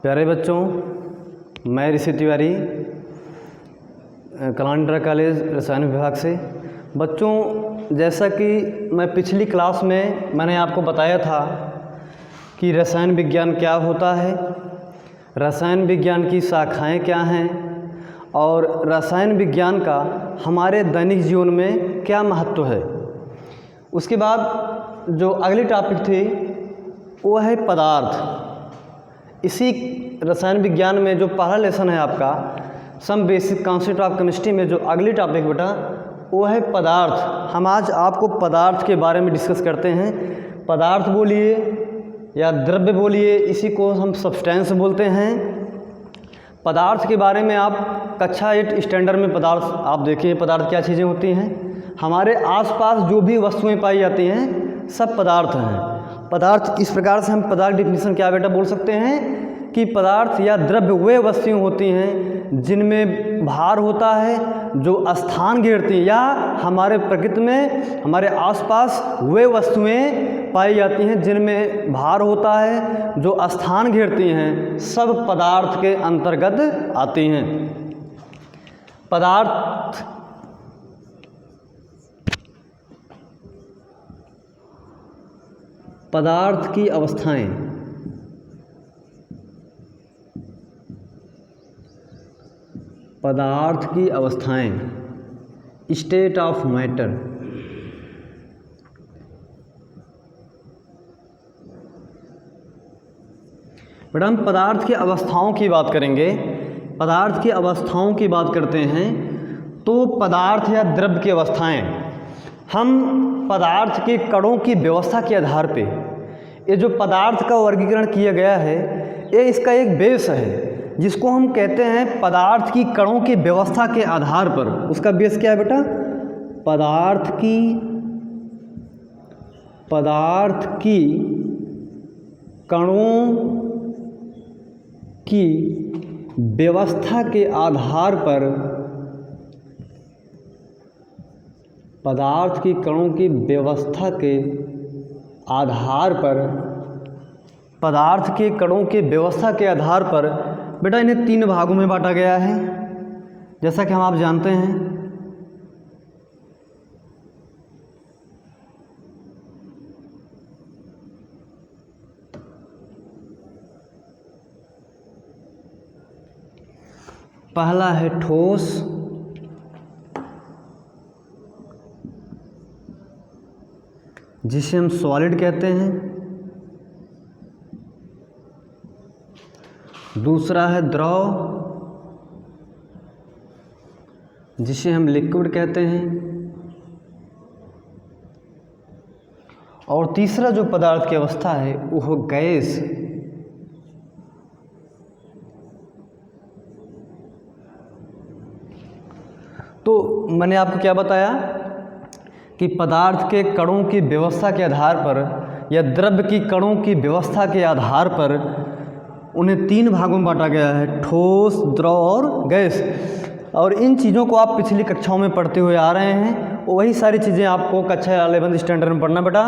प्यारे बच्चों, मैं ऋषि तिवारी कलांडरा कॉलेज रसायन विभाग से। बच्चों, जैसा कि मैं पिछली क्लास में मैंने आपको बताया था कि रसायन विज्ञान क्या होता है, रसायन विज्ञान की शाखाएं क्या हैं और रसायन विज्ञान का हमारे दैनिक जीवन में क्या महत्व है। उसके बाद जो अगली टॉपिक थी वो है पदार्थ। इसी रसायन विज्ञान में जो पहला लेसन है आपका some basic concept of chemistry में जो अगली टॉपिक बेटा वो है पदार्थ। हम आज आपको पदार्थ के बारे में डिस्कस करते हैं। पदार्थ बोलिए या द्रव्य बोलिए, इसी को हम सब्सटेंस बोलते हैं। पदार्थ के बारे में आप कक्षा 8 स्टैंडर्ड में पदार्थ आप देखिए, पदार्थ क्या चीज़ें होती हैं। हमारे आसपास जो भी वस्तुएं पाई जाती हैं सब पदार्थ हैं। पदार्थ इस प्रकार से हम पदार्थ डिफिनीशन क्या बेटा बोल सकते हैं कि पदार्थ या द्रव्य वे वस्तुएं होती हैं जिनमें भार होता है, जो स्थान घेरती हैं, या हमारे प्रकृति में हमारे आसपास वे वस्तुएं पाई जाती हैं जिनमें भार होता है, जो स्थान घेरती हैं, सब पदार्थ के अंतर्गत आती हैं। पदार्थ पदार्थ की अवस्थाएं। पदार्थ की अवस्थाएं, स्टेट ऑफ मैटर। बेटा हम पदार्थ की अवस्थाओं की बात करेंगे। पदार्थ की अवस्थाओं की बात करते हैं तो पदार्थ या द्रव्य की अवस्थाएं, हम पदार्थ के कणों की व्यवस्था के आधार पे, ये जो पदार्थ का वर्गीकरण किया गया है ये इसका एक बेस है जिसको हम कहते हैं पदार्थ की कणों की व्यवस्था के आधार पर। उसका बेस क्या है बेटा? पदार्थ की कणों की व्यवस्था के आधार पर, पदार्थ की कणों की व्यवस्था के आधार पर, पदार्थ के कणों की व्यवस्था के आधार पर बेटा इन्हें 3 भागों में बांटा गया है, जैसा कि हम आप जानते हैं। पहला है ठोस, जिसे हम सॉलिड कहते हैं। दूसरा है द्रव, जिसे हम लिक्विड कहते हैं। और तीसरा जो पदार्थ की अवस्था है वो गैस। तो मैंने आपको क्या बताया कि पदार्थ के कणों की व्यवस्था के आधार पर या द्रव्य की कणों की व्यवस्था के आधार पर उन्हें 3 भागों में बांटा गया है, ठोस, द्रव और गैस। और इन चीज़ों को आप पिछली कक्षाओं में पढ़ते हुए आ रहे हैं, वही सारी चीज़ें आपको कक्षा 11 स्टैंडर्ड में पढ़ना बेटा।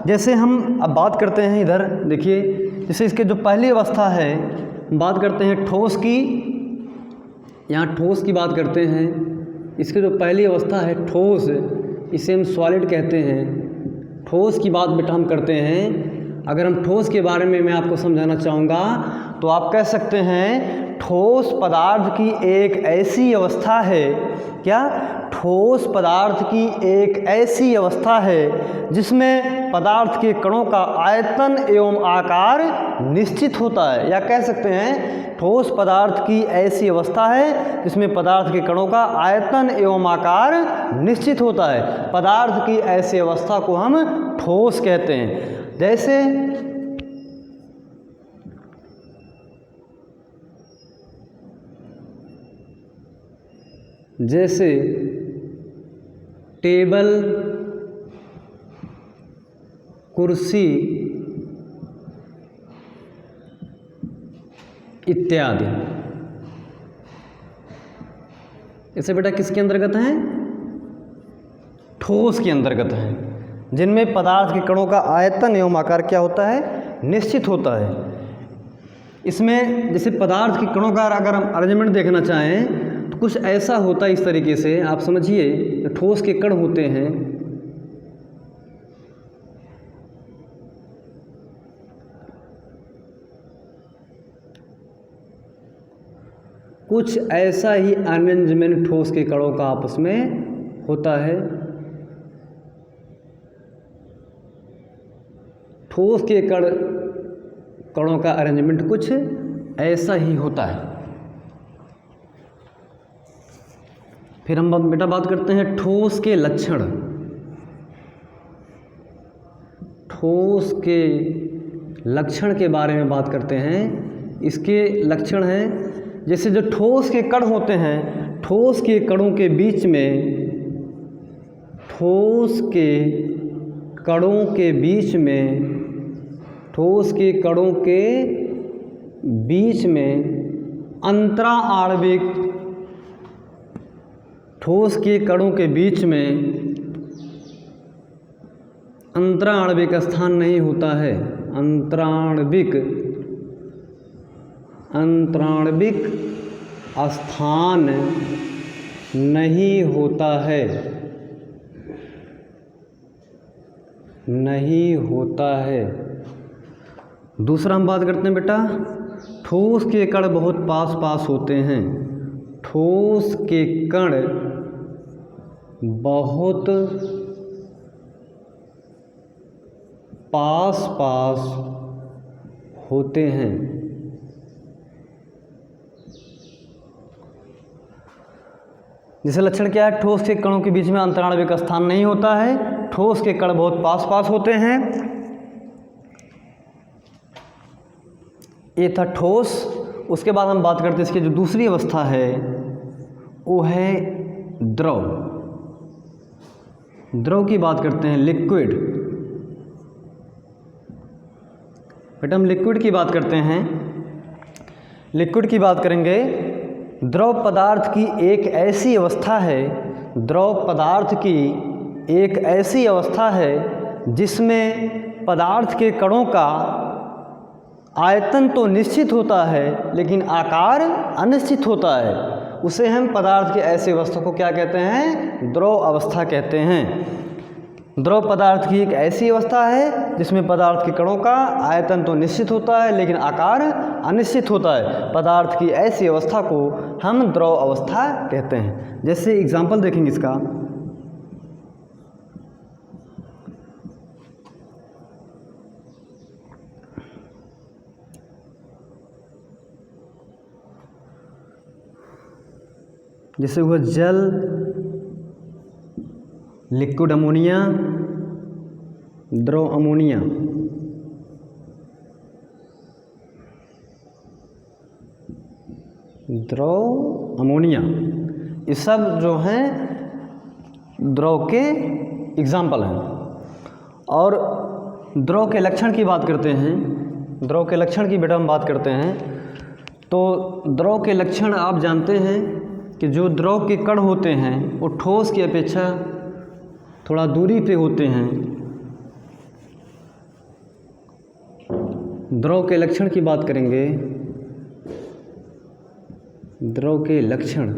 जैसे हम अब बात करते हैं, इधर देखिए, जैसे इसके जो पहली अवस्था है बात करते हैं ठोस की। यहाँ ठोस की बात करते हैं। इसकी जो पहली अवस्था है ठोस, इसे हम सॉलिड कहते हैं। ठोस की बात बेटा हम करते हैं। अगर हम ठोस के बारे में मैं आपको समझाना चाहूँगा तो आप कह सकते हैं ठोस पदार्थ की एक ऐसी अवस्था है, क्या? ठोस पदार्थ की एक ऐसी अवस्था है जिसमें पदार्थ के कणों का आयतन एवं आकार निश्चित होता है। या कह सकते हैं ठोस पदार्थ की ऐसी अवस्था है जिसमें पदार्थ के कणों का आयतन एवं आकार निश्चित होता है। पदार्थ की ऐसी अवस्था को हम ठोस कहते हैं। जैसे टेबल, कुर्सी इत्यादि, इसे बेटा किसके अंतर्गत हैं? ठोस के अंतर्गत हैं, जिनमें पदार्थ के कणों का आयतन एवं आकार क्या होता है? निश्चित होता है। इसमें जैसे पदार्थ के कणों का अगर हम अरेंजमेंट देखना चाहें तो कुछ ऐसा होता है, इस तरीके से आप समझिए, जो ठोस के कण होते हैं, कुछ ऐसा ही अरेंजमेंट ठोस के कणों का आपस में होता है। ठोस के कणों का अरेंजमेंट कुछ ऐसा ही होता है। फिर हम बेटा बात करते हैं ठोस के लक्षण। ठोस के लक्षण के बारे में बात करते हैं। इसके लक्षण हैं, जैसे जो ठोस के कण होते हैं, ठोस के कणों के बीच में, ठोस के कणों के बीच में, ठोस के कणों के बीच में अंतरा आणविक, ठोस के कणों के बीच में अंतरा आणविक स्थान नहीं होता है। अंतराणविक स्थान नहीं होता है, नहीं होता है। दूसरा हम बात करते हैं बेटा, ठोस के कण बहुत पास पास होते हैं। ठोस के कण बहुत पास पास होते हैं। जैसे लक्षण क्या है, ठोस के कणों के बीच में अंतराणविक स्थान नहीं होता है, ठोस के कण बहुत पास पास होते हैं। ये था ठोस। उसके बाद हम बात करते हैं इसकी जो दूसरी अवस्था है वो है द्रव। द्रव की बात करते हैं, लिक्विड। बेटा हम लिक्विड की बात करते हैं। लिक्विड की बात करेंगे, द्रव पदार्थ की एक ऐसी अवस्था है, द्रव पदार्थ की एक ऐसी अवस्था है जिसमें पदार्थ के कणों का आयतन तो निश्चित होता है लेकिन आकार अनिश्चित होता है। उसे हम पदार्थ की ऐसी अवस्था को क्या कहते हैं, द्रव अवस्था कहते हैं। द्रव पदार्थ की एक ऐसी अवस्था है जिसमें पदार्थ के कणों का आयतन तो निश्चित होता है लेकिन आकार अनिश्चित होता है। पदार्थ की ऐसी अवस्था को हम द्रव अवस्था कहते हैं। जैसे एग्जाम्पल देखेंगे इसका, जैसे हुआ जल, लिक्विड अमोनिया, द्रव अमोनिया। द्रव अमोनिया, ये सब जो हैं द्रव के एग्जाम्पल हैं। और द्रव के लक्षण की बात करते हैं। द्रव के लक्षण की बेटा हम बात करते हैं तो द्रव के लक्षण आप जानते हैं कि जो द्रव के कण होते हैं वो ठोस की अपेक्षा थोड़ा दूरी पे होते हैं। द्रव के लक्षण की बात करेंगे, द्रव के लक्षण,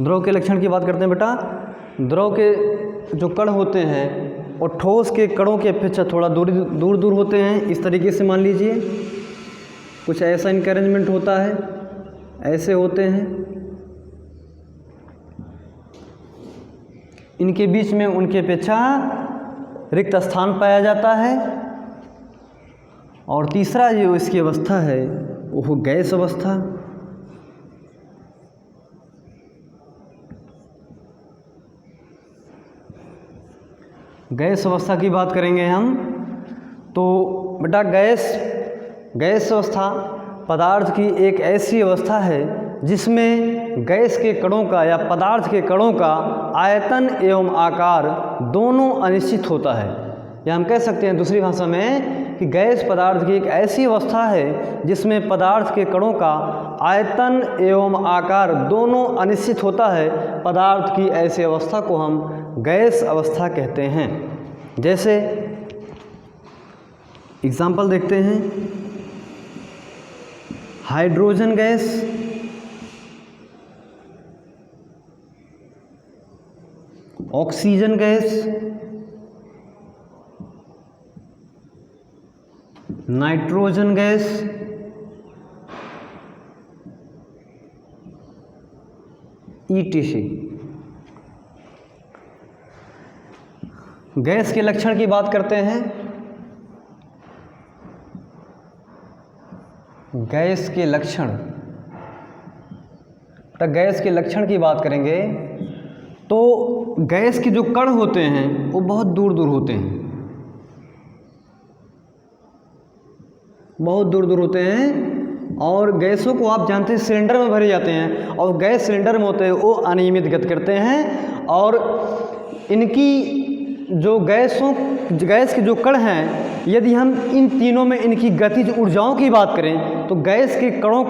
द्रव के लक्षण की बात करते हैं बेटा। द्रव के जो कण होते हैं वो ठोस के कणों की अपेक्षा थोड़ा दूर दूर होते हैं। इस तरीके से मान लीजिए कुछ ऐसा इनका अरेंजमेंट होता है, ऐसे होते हैं। इनके बीच में उनकी अपेक्षा रिक्त स्थान पाया जाता है। और तीसरा जो इसकी अवस्था है वो गैस अवस्था। गैस अवस्था की बात करेंगे हम तो बेटा गैस अवस्था पदार्थ की एक ऐसी अवस्था है जिसमें गैस के कणों का या पदार्थ के कणों का आयतन एवं आकार दोनों अनिश्चित होता है। या हम कह सकते हैं दूसरी भाषा में कि गैस पदार्थ की एक ऐसी अवस्था है जिसमें पदार्थ के कणों का आयतन एवं आकार दोनों अनिश्चित होता है। पदार्थ की ऐसी अवस्था को हम गैस अवस्था कहते हैं। जैसे एग्जाम्पल देखते हैं। Hydrogen gas, oxygen gas, nitrogen gas, ETC। Gas के लक्षण की बात करते हैं। गैस के लक्षण, तो गैस के लक्षण की बात करेंगे तो गैस के जो कण होते हैं वो बहुत दूर दूर होते हैं, बहुत दूर दूर होते हैं। और गैसों को आप जानते हैं सिलेंडर में भरे जाते हैं, और गैस सिलेंडर में होते हैं वो अनियमित गति करते हैं। और इनकी जो गैस के जो कण हैं, यदि हम इन तीनों में इनकी गतिज ऊर्जाओं की बात करें तो गैस के कणों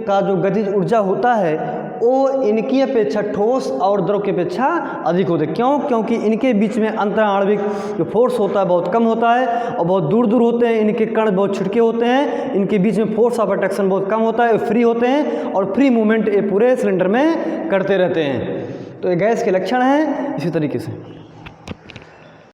का जो गतिज ऊर्जा होता है वो इनकी अपेक्षा ठोस और द्रव की अपेक्षा अधिक होते हैं। क्यों? क्योंकि इनके बीच में अंतराणविक जो फोर्स होता है बहुत कम होता है और बहुत दूर दूर होते हैं। इनके कण बहुत छिटके होते हैं, इनके बीच में फोर्स ऑफ अट्रैक्शन बहुत कम होता है, फ्री होते हैं और फ्री मूवमेंट ये पूरे सिलेंडर में करते रहते हैं। तो ये गैस के लक्षण हैं। इसी तरीके से